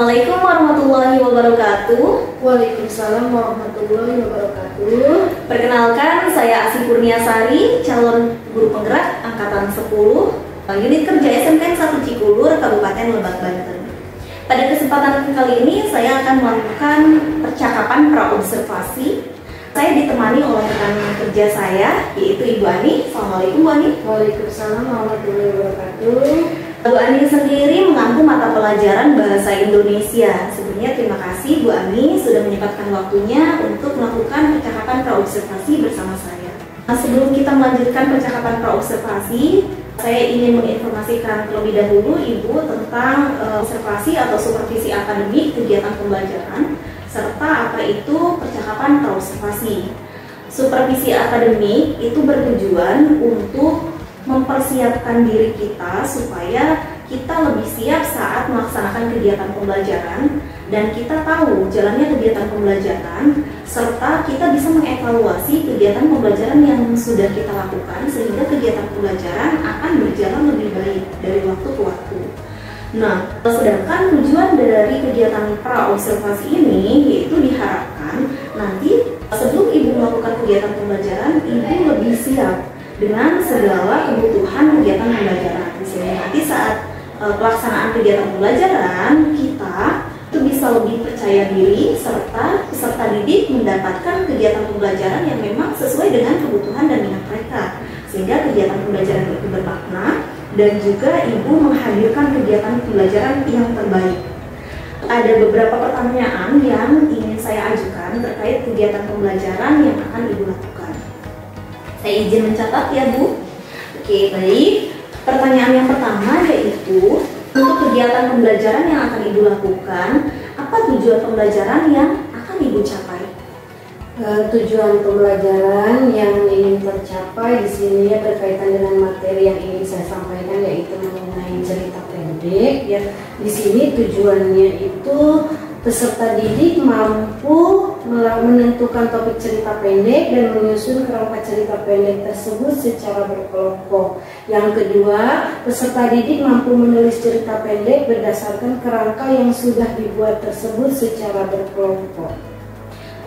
Assalamualaikum warahmatullahi wabarakatuh. Waalaikumsalam warahmatullahi wabarakatuh. Perkenalkan, saya Asih Kurniasari, calon guru penggerak angkatan 10, unit kerja SMK 1 Cikulur, Kabupaten Lebak, Banten. Pada kesempatan kali ini saya akan melakukan percakapan praobservasi. Saya ditemani oleh rekan kerja saya, yaitu Ibu Ani. Assalamualaikum Bu Ani. Waalaikumsalam warahmatullahi wabarakatuh. Bu Ani sendiri mengampu mata pelajaran Bahasa Indonesia. Sebelumnya terima kasih Bu Ani sudah menyempatkan waktunya untuk melakukan percakapan praobservasi bersama saya. Nah, sebelum kita melanjutkan percakapan praobservasi, saya ingin menginformasikan terlebih dahulu Ibu tentang observasi atau supervisi akademik kegiatan pembelajaran, serta apa itu percakapan praobservasi. Supervisi akademik itu bertujuan untuk mempersiapkan diri kita supaya kita lebih siap saat melaksanakan kegiatan pembelajaran dan kita tahu jalannya kegiatan pembelajaran serta kita bisa mengevaluasi kegiatan pembelajaran yang sudah kita lakukan sehingga kegiatan pembelajaran akan berjalan lebih baik dari waktu ke waktu. Nah, sedangkan tujuan dari kegiatan praobservasi ini yaitu diharapkan nanti sebelum Ibu melakukan kegiatan pembelajaran, Ibu lebih siap dengan segala kebutuhan kegiatan pembelajaran. Sehingga nanti saat pelaksanaan kegiatan pembelajaran kita itu bisa lebih percaya diri serta peserta didik mendapatkan kegiatan pembelajaran yang memang sesuai dengan kebutuhan dan minat mereka. Sehingga kegiatan pembelajaran itu bermakna dan juga Ibu menghadirkan kegiatan pembelajaran yang terbaik. Ada beberapa pertanyaan yang ingin saya ajukan terkait kegiatan pembelajaran yang akan Ibu lakukan. Saya izin mencatat ya Bu. Oke, baik. Pertanyaan yang pertama yaitu untuk kegiatan pembelajaran yang akan Ibu lakukan, apa tujuan pembelajaran yang akan Ibu capai? Tujuan pembelajaran yang ingin tercapai di sini ya berkaitan dengan materi yang ingin saya sampaikan, yaitu mengenai cerita pendek. Ya, di sini tujuannya itu peserta didik mampu menentukan topik cerita pendek dan menyusun kerangka cerita pendek tersebut secara berkelompok. Yang kedua, peserta didik mampu menulis cerita pendek berdasarkan kerangka yang sudah dibuat tersebut secara berkelompok.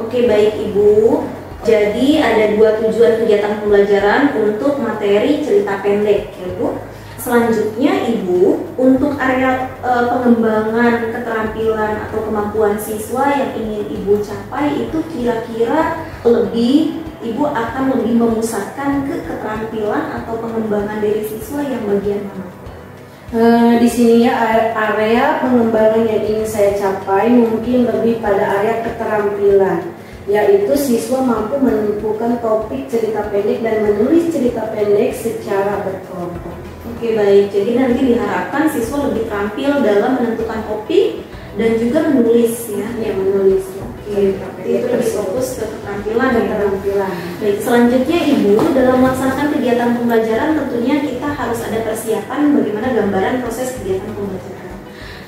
Oke, baik Ibu. Jadi ada dua tujuan kegiatan pembelajaran untuk materi cerita pendek ya Bu. Selanjutnya Ibu, untuk area pengembangan keterampilan atau kemampuan siswa yang ingin Ibu capai itu kira-kira Ibu akan lebih memusatkan ke keterampilan atau pengembangan dari siswa yang bagian mana? Di sini ya area pengembangan yang ingin saya capai mungkin lebih pada area keterampilan, yaitu siswa mampu menentukan topik cerita pendek dan menulis cerita pendek secara berkelompok. Oke, baik, jadi nanti diharapkan siswa lebih terampil dalam menentukan topik dan juga menulis ya. Ya, menulis ya. Oke, itu lebih fokus ke keterampilan. Baik, selanjutnya Ibu, dalam melaksanakan kegiatan pembelajaran tentunya kita harus ada persiapan bagaimana gambaran proses kegiatan pembelajaran.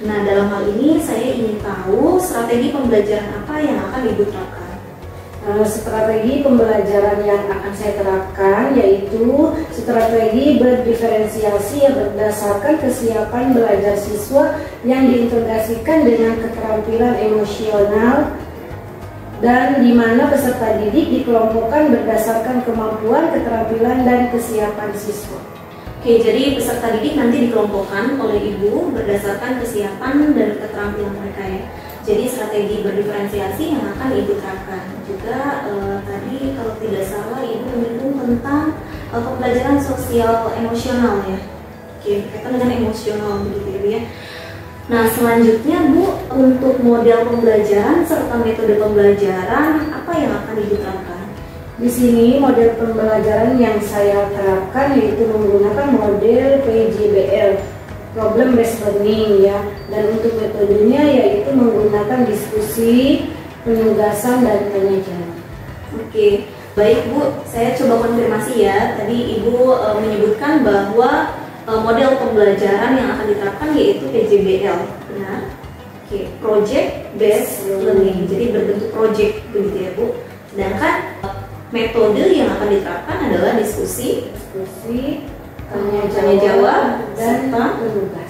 Nah, dalam hal ini saya ingin tahu strategi pembelajaran apa yang akan Ibu terapkan. Strategi pembelajaran yang akan saya terapkan yaitu strategi berdiferensiasi yang berdasarkan kesiapan belajar siswa yang diintegrasikan dengan keterampilan emosional dan di mana peserta didik dikelompokkan berdasarkan kemampuan, keterampilan, dan kesiapan siswa. Oke, jadi peserta didik nanti dikelompokkan oleh Ibu berdasarkan kesiapan dan keterampilan mereka ya. Jadi strategi berdiferensiasi yang akan Ibu terapkan. Juga tadi kalau tidak salah Ibu menyinggung tentang pembelajaran sosial emosional ya. Oke, berkaitan dengan emosional begitu ya. Nah, selanjutnya Bu, untuk model pembelajaran serta metode pembelajaran apa yang akan Ibu terapkan? Di sini model pembelajaran yang saya terapkan yaitu menggunakan model PJBL, Problem Based Learning ya, dan untuk metodenya yaitu menggunakan diskusi, penugasan, dan tanya jawab. Oke, baik Bu, saya coba konfirmasi ya. Tadi Ibu menyebutkan bahwa model pembelajaran yang akan diterapkan yaitu PJBL, benar? Oke, Project Based Learning, jadi berbentuk project begitu ya Bu. Sedangkan metode yang akan diterapkan adalah diskusi, tanya jawab, dan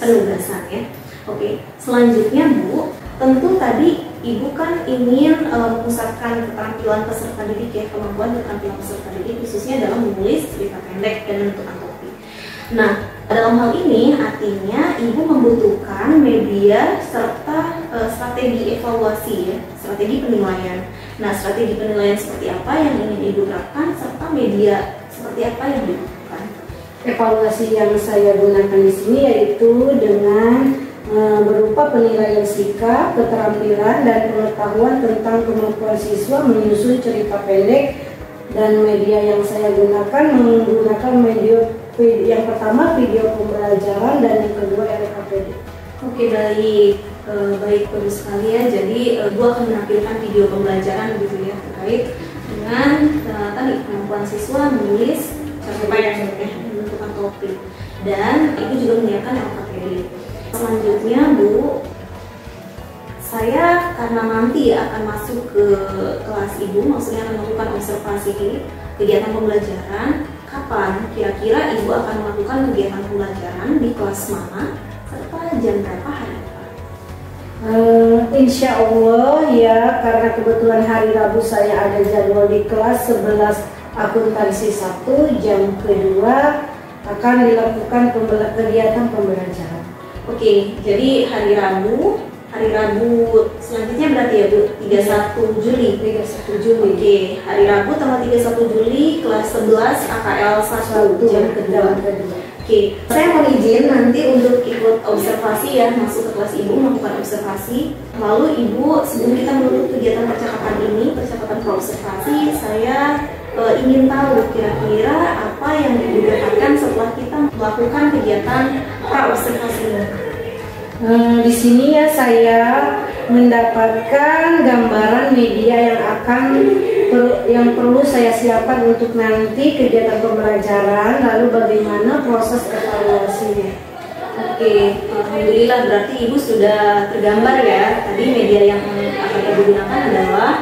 penugasan ya. Oke, selanjutnya Bu, tentu tadi Ibu kan ingin memusatkan keterampilan peserta didik ya, kemampuan keterampilan peserta didik khususnya dalam menulis cerita pendek dan menentukan topik. Nah, dalam hal ini artinya Ibu membutuhkan media serta strategi evaluasi ya, strategi penilaian. Nah, strategi penilaian seperti apa yang ingin Ibu terapkan serta media seperti apa yang dibutuhkan? Evaluasi yang saya gunakan di sini yaitu dengan berupa penilaian sikap, keterampilan, dan pengetahuan tentang kemampuan siswa menyusun cerita pendek. Dan media yang saya gunakan menggunakan media yang pertama video pembelajaran dan yang kedua LKPD. Oke, baik. Baik, bagus sekali ya. Jadi gua akan menampilkan video pembelajaran gitu ya terkait dengan tadi kemampuan siswa menulis cerita pendek menentukan topik, dan Ibu juga menyiapkan LKPD. Selanjutnya Bu, saya karena nanti akan masuk ke kelas Ibu, maksudnya akan melakukan observasi kegiatan pembelajaran. Kapan kira-kira Ibu akan melakukan kegiatan pembelajaran, di kelas mana, serta jam berapa hari depan? Insya Allah ya, karena kebetulan hari Rabu saya ada jadwal di kelas 11 akuntansi 1, jam kedua akan dilakukan kegiatan pembelajaran. Oke, jadi hari Rabu selanjutnya berarti ya Bu, 31 Juli. 31 Juli. Oke, hari Rabu tanggal 31 Juli kelas 11 AKL 1 jam kedua. Oke, saya mau izin nanti untuk ikut observasi ya, masuk ke kelas Ibu melakukan observasi. Lalu Ibu, sebelum kita menutup kegiatan percakapan ini, percakapan pro-observasi, saya ingin tahu kira-kira apa yang Ibu dapatkan setelah kita melakukan kegiatan pra-observasi ini. Di sini ya saya mendapatkan gambaran media yang perlu saya siapkan untuk nanti kegiatan pembelajaran, lalu bagaimana proses evaluasinya. Oke, alhamdulillah berarti Ibu sudah tergambar ya. Tadi media yang akan Ibu gunakan adalah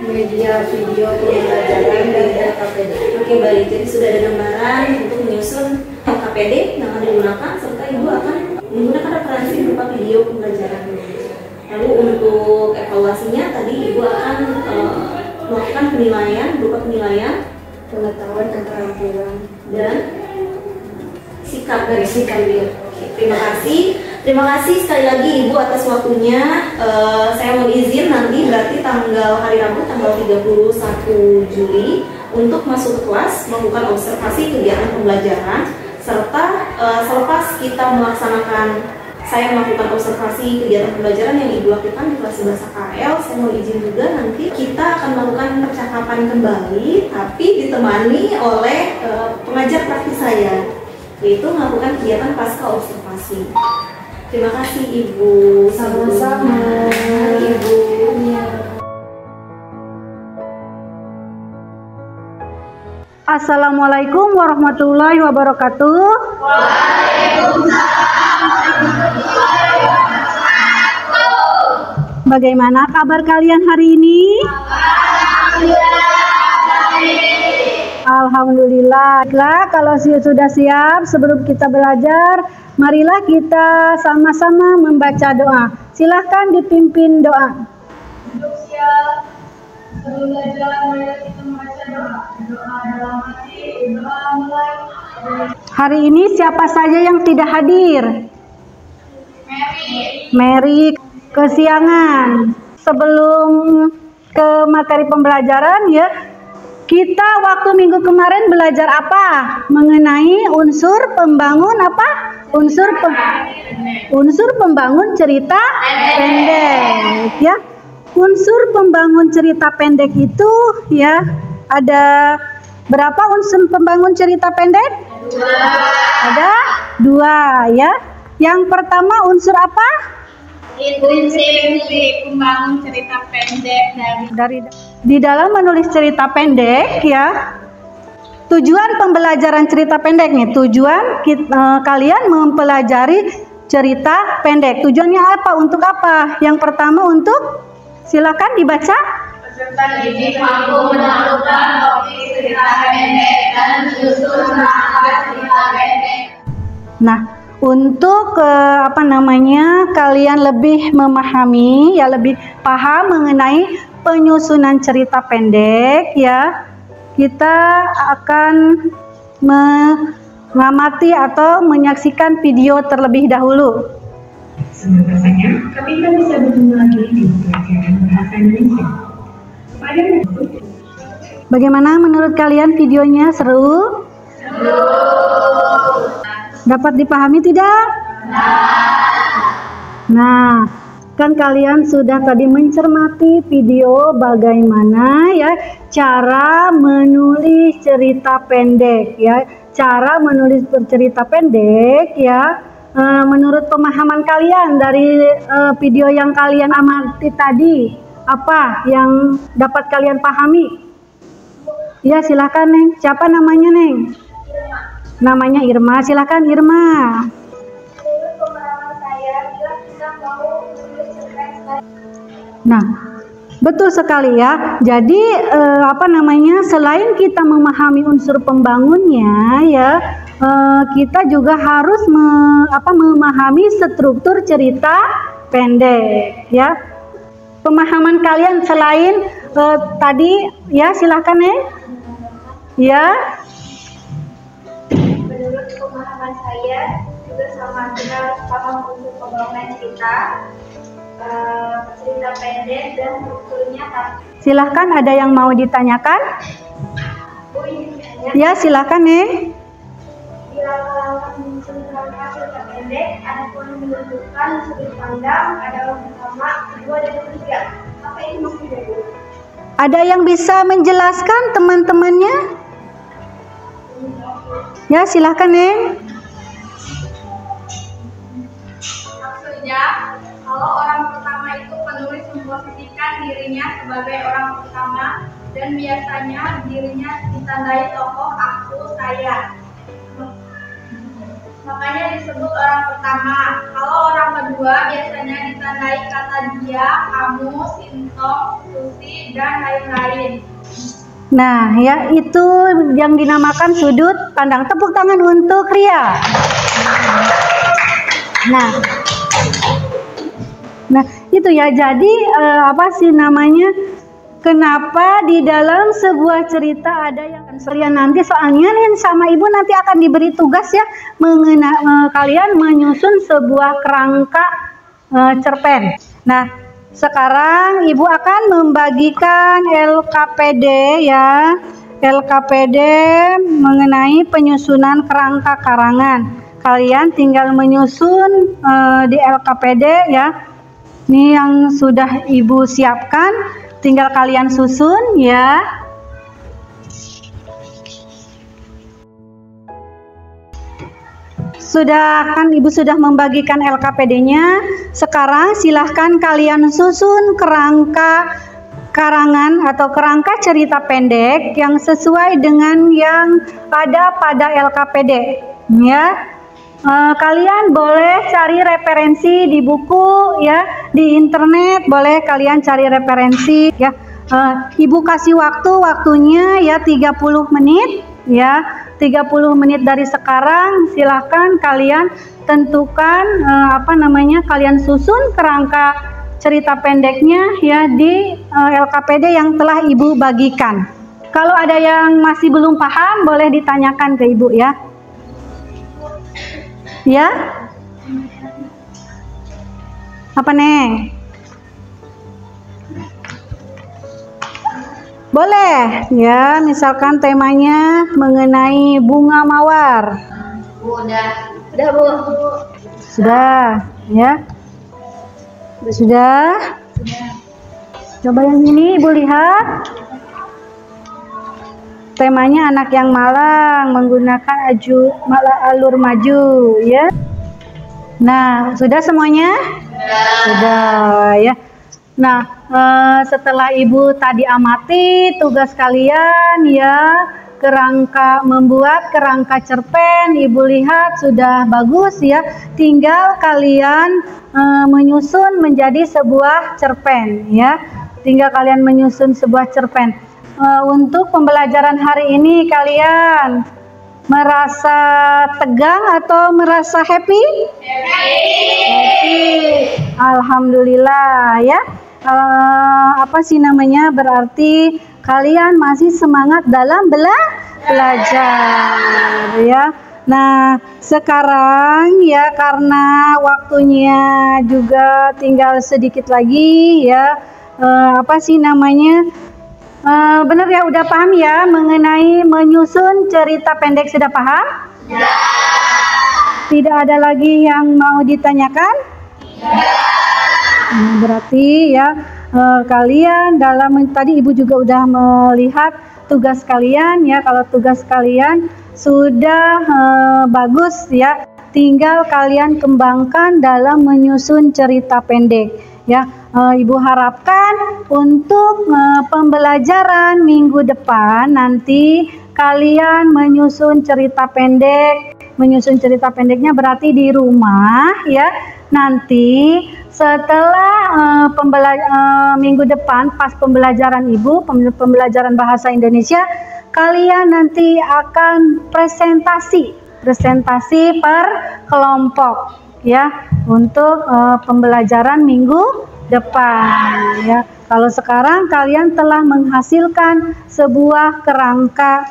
media video pembelajaran dan LKPD. Oke, baik, jadi sudah ada gambaran untuk menyusun LKPD yang akan digunakan, serta Ibu akan menggunakan referensi berupa video pembelajaran. Lalu untuk evaluasinya tadi Ibu akan melakukan penilaian berupa penilaian pengetahuan, keterampilan, dan sikap dari sikap dia. Oke, terima kasih sekali lagi Ibu atas waktunya. Saya mau izin nanti berarti hari Rabu tanggal 31 Juli untuk masuk ke kelas melakukan observasi kegiatan pembelajaran, serta selepas kita saya melakukan observasi kegiatan pembelajaran yang Ibu lakukan di kelas 11 AKL, saya mau izin juga nanti kita akan melakukan percakapan kembali, tapi ditemani oleh pengajar praktis saya, yaitu melakukan kegiatan pasca observasi. Terima kasih Ibu. Sama-sama Ibu. Ya. Assalamualaikum warahmatullahi wabarakatuh. Bagaimana kabar kalian hari ini? Alhamdulillah. Kalau sudah siap, sebelum kita belajar, marilah kita sama-sama membaca doa. Silahkan dipimpin doa. Sebelum belajar, mari kita membaca doa. Doa dalam hati, doa mulai. Hari ini siapa saja yang tidak hadir? Mary kesiangan. Sebelum ke materi pembelajaran ya, kita waktu minggu kemarin belajar apa? Mengenai unsur pembangun apa? Unsur pembangun cerita pendek ya. Unsur pembangun cerita pendek itu ya, ada berapa unsur pembangun cerita pendek? Ada 2 ya. Yang pertama unsur apa? Prinsip pembangun cerita pendek di dalam menulis cerita pendek ya. Tujuan pembelajaran cerita pendek nih, tujuan kalian mempelajari cerita pendek. Tujuannya apa? Untuk apa? Yang pertama untuk, silakan dibaca. Peserta didik mampu menaklukkan topik cerita pendek dan menyusun naskah cerita pendek. Nah, untuk kalian lebih memahami ya, lebih paham mengenai penyusunan cerita pendek ya, kita akan mengamati atau menyaksikan video terlebih dahulu. Selanjutnya, kami bisa bertemu lagi di pelajaran bahasa Indonesia. Bagaimana menurut kalian videonya? Seru? Dapat dipahami tidak? Nah, kan kalian sudah tadi mencermati video bagaimana ya cara menulis cerita pendek ya. Cara menulis cerita pendek ya, menurut pemahaman kalian dari video yang kalian amati tadi, apa yang dapat kalian pahami? Ya, silahkan Neng. Siapa namanya Neng? Namanya Irma. Silahkan Irma. Nah, betul sekali ya. Jadi selain kita memahami unsur pembangunnya ya, kita juga harus memahami struktur cerita pendek ya. Pemahaman kalian selain tadi ya, silahkan ya. Menurut pemahaman saya juga sama dengan paham untuk pembangunan cerita pendek dan strukturnya. Silahkan, ada yang mau ditanyakan? Ya, silahkan Bila langkah menyusun kerangka cerita pendek, ada pun menentukan sudut pandang adalah pertama, kedua, dan ketiga. Apa ini maksudnya, Bu? Ada yang bisa menjelaskan teman-temannya? Ya, silahkan Maksudnya, kalau orang pertama itu penulis memposisikan dirinya sebagai orang pertama dan biasanya dirinya ditandai tokoh aku, saya. Makanya disebut orang pertama. Kalau orang kedua biasanya ditandai kata dia, kamu, Sintong, Susi, dan lain-lain. Nah, ya itu yang dinamakan sudut pandang. Tepuk tangan untuk Ria. Nah, itu ya. Jadi kenapa di dalam sebuah cerita ada yang kalian nanti, soalnya nih sama Ibu nanti akan diberi tugas ya, kalian menyusun sebuah kerangka cerpen. Nah, sekarang Ibu akan membagikan LKPD ya, LKPD mengenai penyusunan kerangka karangan. Kalian tinggal menyusun di LKPD ya. Ini yang sudah Ibu siapkan, tinggal kalian susun ya. Ibu sudah membagikan LKPD-nya. Sekarang silahkan kalian susun kerangka karangan atau kerangka cerita pendek yang sesuai dengan yang ada pada LKPD ya. Kalian boleh cari referensi di buku ya, di internet boleh kalian cari referensi ya. Ibu kasih waktunya ya 30 menit ya. 30 menit dari sekarang silahkan kalian tentukan kalian susun kerangka cerita pendeknya ya di LKPD yang telah Ibu bagikan. Kalau ada yang masih belum paham boleh ditanyakan ke Ibu ya. Ya? Apa Neng? Boleh ya, misalkan temanya mengenai bunga mawar. Udah Bu. Sudah ya? Sudah? Coba yang ini Ibu lihat. Temanya anak yang malang menggunakan alur maju ya. Nah, sudah semuanya? Sudah ya. Nah, setelah Ibu tadi amati tugas kalian ya, membuat kerangka cerpen, Ibu lihat sudah bagus ya. Tinggal kalian menyusun menjadi sebuah cerpen ya. Tinggal kalian menyusun sebuah cerpen. Untuk pembelajaran hari ini kalian merasa tegang atau merasa happy? Happy. Alhamdulillah ya. Berarti kalian masih semangat dalam belajar ya. Nah, sekarang ya karena waktunya juga tinggal sedikit lagi ya. Benar ya, udah paham ya mengenai menyusun cerita pendek, sudah paham? Ya. Tidak ada lagi yang mau ditanyakan? Ya. Berarti ya kalian tadi Ibu juga udah melihat tugas kalian ya. Kalau tugas kalian sudah bagus ya, tinggal kalian kembangkan dalam menyusun cerita pendek ya. Ibu harapkan untuk pembelajaran minggu depan nanti kalian menyusun cerita pendek. Menyusun cerita pendeknya berarti di rumah ya. Nanti setelah minggu depan pas pembelajaran Ibu, pembelajaran bahasa Indonesia, kalian nanti akan presentasi per kelompok ya untuk pembelajaran minggu depan ya. Kalau sekarang kalian telah menghasilkan sebuah kerangka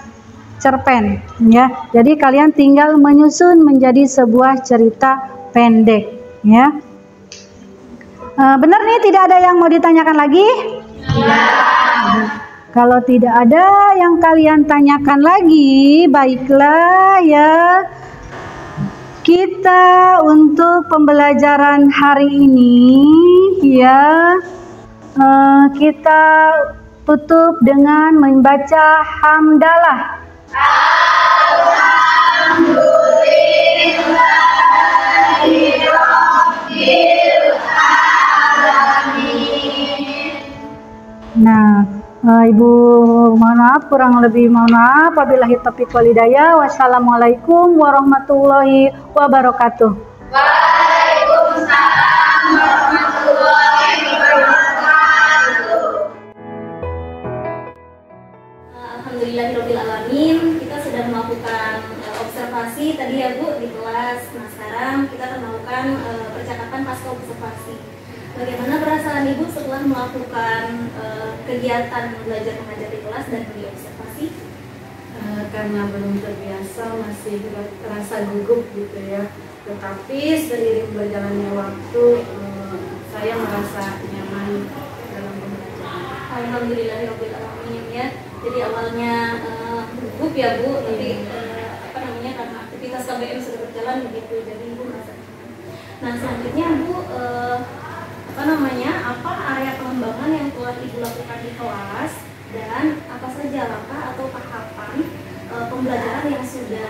cerpen ya. Jadi kalian tinggal menyusun menjadi sebuah cerita pendek ya. Benar nih, tidak ada yang mau ditanyakan lagi? Ya. Kalau tidak ada yang kalian tanyakan lagi, baiklah ya. Kita untuk pembelajaran hari ini ya, kita tutup dengan membaca hamdalah. Nah, Ibu mohon maaf, kurang lebih mohon maaf. Wabillahi taufiq wal hidayah. Wassalamualaikum warahmatullahi wabarakatuh. Waalaikumsalam warahmatullahi wabarakatuh. Alhamdulillahirabbil alamin. Kita sudah melakukan observasi tadi ya Bu di kelas. Nah, sekarang kita akan melakukan percakapan pasca observasi. Bagaimana perasaan Ibu setelah melakukan kegiatan belajar mengajar di kelas dan diobservasi? Karena belum terbiasa, masih terasa gugup gitu ya. Tetapi seiring berjalannya waktu, saya merasa nyaman dalam pembelajaran. Alhamdulillahirabbil alamin ya. Jadi awalnya gugup ya Bu, tapi karena aktivitas KBM sudah berjalan begitu, jadi Ibu merasa. Nah, selanjutnya Bu, apa area pengembangan yang telah Ibu lakukan di kelas dan apa saja langkah atau tahapan pembelajaran yang sudah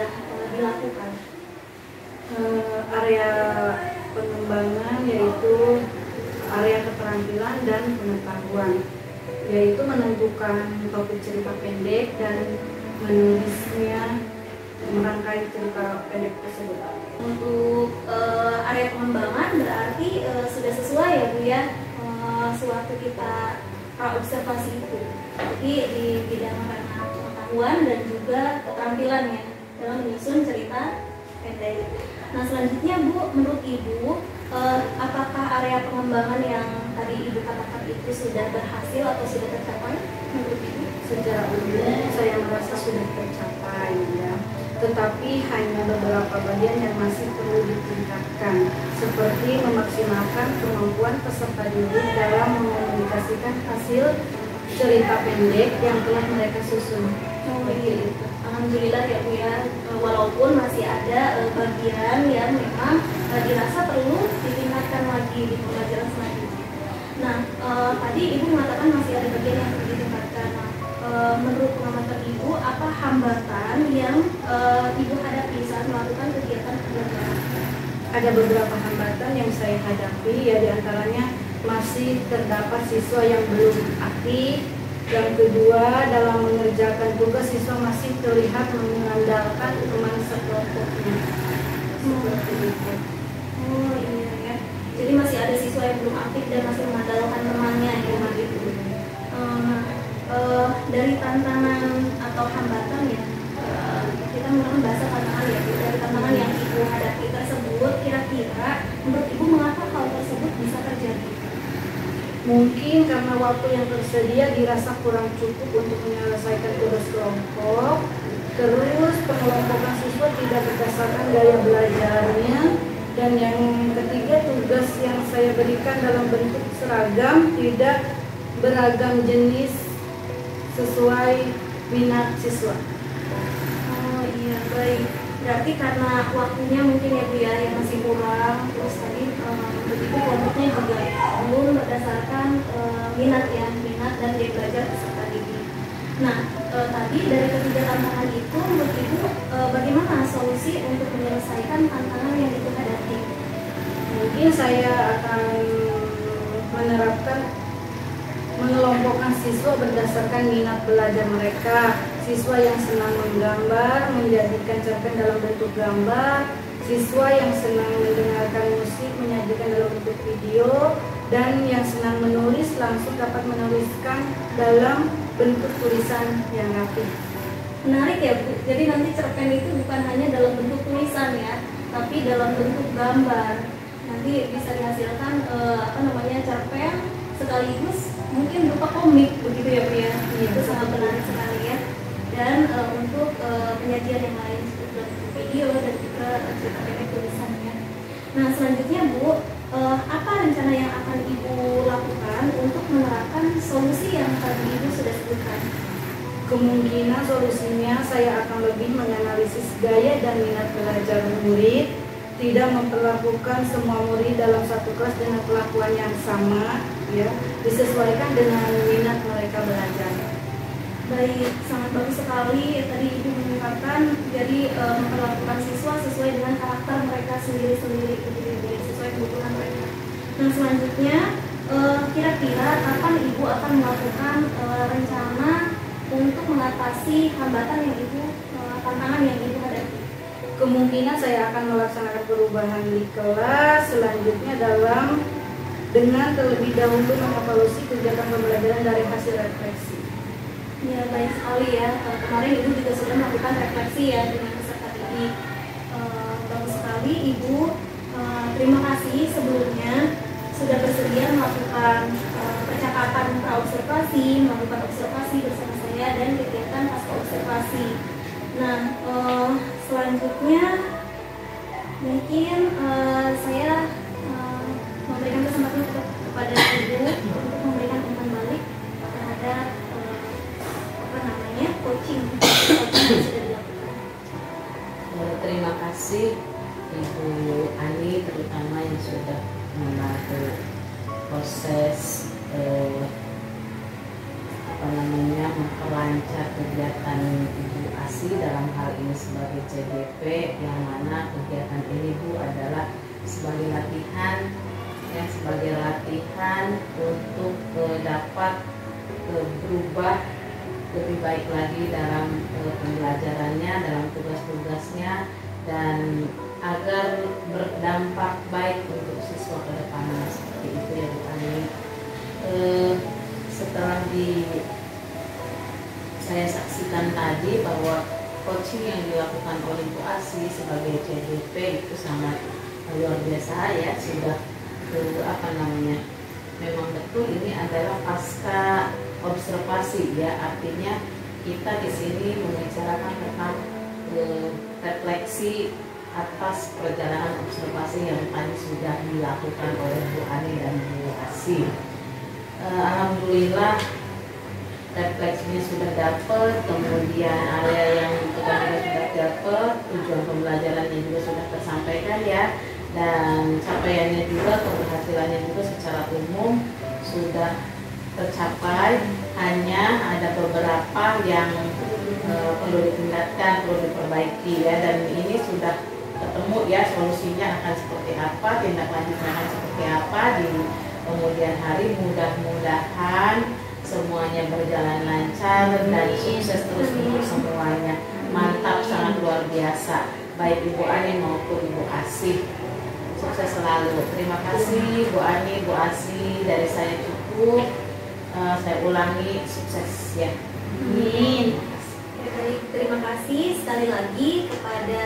dilakukan? Area pengembangan yaitu area keterampilan dan pengetahuan, yaitu menentukan topik cerita pendek dan menulisnya, merangkai cerita pendek tersebut. Untuk area pengembangan berarti sudah sesuai ya Bu ya, sewaktu kita praobservasi itu. Jadi di bidang pengetahuan dan juga keterampilan ya dalam menyusun cerita pendek. Nah, selanjutnya Bu, menurut Ibu apakah area pengembangan yang tadi Ibu katakan itu sudah berhasil atau sudah tercapai menurut Ibu? Secara umum saya merasa sudah tercapai ya. Tetapi hanya beberapa bagian yang masih perlu ditingkatkan, seperti memaksimalkan kemampuan peserta didik dalam mengkomunikasikan hasil cerita pendek yang telah mereka susun. Alhamdulillah ya Bu ya, walaupun masih ada bagian yang memang dirasa perlu ditingkatkan lagi di pembelajaran selanjutnya. Nah, tadi Ibu mengatakan masih ada bagian yang perlu ditingkatkan. Menurut pengamatan Ibu, apa hambatan yang Ibu hadapi saat melakukan kegiatan pembelajaran? Ada beberapa hambatan yang saya hadapi, ya diantaranya masih terdapat siswa yang belum aktif. Yang kedua, dalam mengerjakan tugas siswa masih terlihat mengandalkan teman sekelompoknya. Seperti itu. Oh iya ya. Jadi masih ada siswa yang belum aktif dan masih mengandalkan temannya ya gitu. Dari tantangan atau hambatan ya, kita menggunakan bahasa tantangan ya Bu. Dari tantangan yang Ibu hadapi tersebut, kira-kira menurut Ibu mengapa hal tersebut bisa terjadi? Mungkin karena waktu yang tersedia dirasa kurang cukup untuk menyelesaikan tugas kelompok. Terus pengelompokan siswa tidak berdasarkan gaya belajarnya. Dan yang ketiga, tugas yang saya berikan dalam bentuk seragam, tidak beragam jenis sesuai minat siswa. Oh iya, baik. Berarti karena waktunya mungkin ya Bu ya yang masih kurang, terus tadi begitu kelompoknya juga belum berdasarkan minat dan dia belajar peserta didik. Nah, tadi dari ketiga tantangan itu menurut Ibu bagaimana solusi untuk menyelesaikan tantangan yang itu hadapi? Mungkin saya akan menerapkan mengelompokkan siswa berdasarkan minat belajar mereka. Siswa yang senang menggambar menjadikan cerpen dalam bentuk gambar, siswa yang senang mendengarkan musik menyajikan dalam bentuk video, dan yang senang menulis langsung dapat menuliskan dalam bentuk tulisan yang rapi. Menarik ya Bu, jadi nanti cerpen itu bukan hanya dalam bentuk tulisan ya, tapi dalam bentuk gambar. Nanti bisa dihasilkan cerpen sekaligus mungkin berupa komik begitu ya Bu ya. Itu sangat menarik sekali ya. Dan untuk penyajian yang lain seperti bentuk video dan juga cerita pendek tulisannya. Nah selanjutnya Bu, apa rencana yang akan Ibu lakukan untuk menerapkan solusi yang tadi Ibu sudah sebutkan? Kemungkinan solusinya saya akan lebih menganalisis gaya dan minat belajar murid, tidak memperlakukan semua murid dalam satu kelas dengan perlakuan yang sama, ya, disesuaikan dengan minat mereka belajar. Baik, sangat bagus sekali tadi Ibu mengungkapkan, jadi memperlakukan siswa sesuai dengan karakter mereka sendiri-sendiri, sesuai kebutuhan mereka. Nah selanjutnya, kira-kira kapan Ibu akan melakukan rencana untuk mengatasi hambatan yang tantangan yang Ibu hadapi? Kemungkinan saya akan melaksanakan perubahan di kelas selanjutnya dengan terlebih dahulu mengevaluasi kegiatan pembelajaran dari hasil refleksi. Ya baik sekali ya. Kemarin Ibu juga sudah melakukan refleksi ya dengan peserta didik. Bagus sekali Ibu. Terima kasih sebelumnya sudah bersedia melakukan percakapan praobservasi, melakukan observasi bersama saya dan kegiatan pasca observasi. Nah, selanjutnya mungkin saya memberikan kesempatan kepada Ibu untuk memberikan umpan balik terhadap coaching yang sudah dilakukan. Terima kasih Ibu Ani terutama yang sudah membantu proses memperlancar kegiatan Ibu Asi dalam hal ini sebagai CDP, yang mana kegiatan ini Bu adalah sebagai latihan untuk dapat berubah lebih baik lagi dalam pembelajarannya, dalam tugas-tugasnya, dan agar berdampak baik untuk siswa ke depannya. Seperti itu ya Bu Ani. Setelah saya saksikan tadi bahwa coaching yang dilakukan oleh Bu Asi sebagai CDP itu sangat luar biasa ya, sudah memang betul ini adalah pasca observasi ya, artinya kita di sini membicarakan tentang refleksi atas perjalanan observasi yang tadi sudah dilakukan oleh Bu Ani dan Bu Asi. Alhamdulillah refleksinya sudah dapat, kemudian area yang kita sudah dapat, tujuan pembelajarannya juga sudah tersampaikan ya, dan capaiannya juga, keberhasilannya juga secara umum sudah tercapai. Hanya ada beberapa yang perlu ditingkatkan, perlu diperbaiki ya, dan ini sudah ketemu ya solusinya akan seperti apa, tindak lanjutnya akan seperti apa di kemudian hari. Mudah-mudahan semuanya berjalan lancar dan sukses terus untuk semuanya. Mantap, sangat luar biasa, baik Ibu Ani maupun Ibu Asi. Sukses selalu. Terima kasih Bu Ani, Bu Asi, dari saya cukup. Saya ulangi, sukses ya. Amin. Baik, terima kasih sekali lagi kepada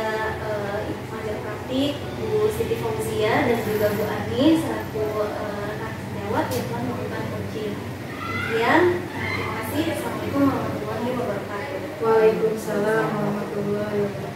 Ibu Pengajar Praktik, Bu Siti Fauzia dan juga Bu Ani selaku rekan sejawat yang telah melakukan coaching. Sekian, terima kasih. Assalamualaikum warahmatullahi wabarakatuh. Waalaikumsalam warahmatullahi wabarakatuh.